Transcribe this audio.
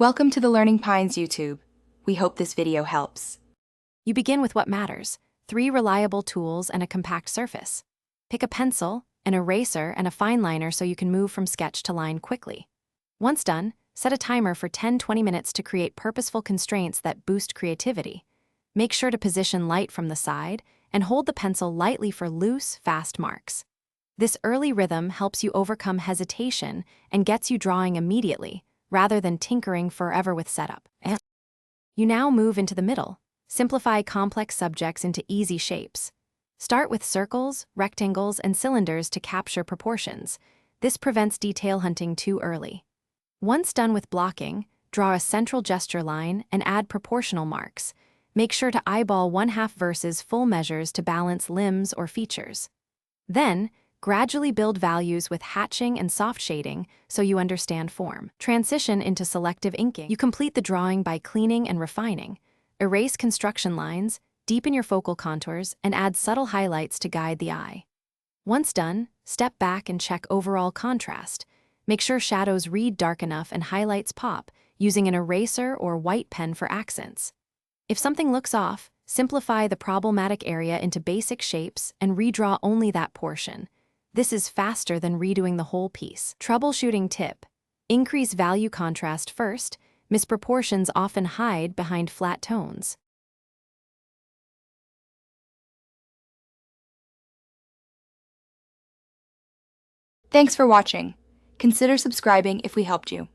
Welcome to the Learning Pines YouTube. We hope this video helps. You begin with what matters: 3 reliable tools and a compact surface. Pick a pencil, an eraser, and a fine liner so you can move from sketch to line quickly. Once done, set a timer for 10-20 minutes to create purposeful constraints that boost creativity. Make sure to position light from the side and hold the pencil lightly for loose, fast marks. This early rhythm helps you overcome hesitation and gets you drawing immediately, rather than tinkering forever with setup. You now move into the middle. Simplify complex subjects into easy shapes. Start with circles, rectangles, and cylinders to capture proportions. This prevents detail hunting too early. Once done with blocking, draw a central gesture line and add proportional marks. Make sure to eyeball 1/2 versus full measures to balance limbs or features. Then, gradually build values with hatching and soft shading so you understand form. Transition into selective inking. You complete the drawing by cleaning and refining. Erase construction lines, deepen your focal contours, and add subtle highlights to guide the eye. Once done, step back and check overall contrast. Make sure shadows read dark enough and highlights pop, using an eraser or white pen for accents. If something looks off, simplify the problematic area into basic shapes and redraw only that portion. This is faster than redoing the whole piece. Troubleshooting tip: increase value contrast first. Misproportions often hide behind flat tones. Thanks for watching. Consider subscribing if we helped you.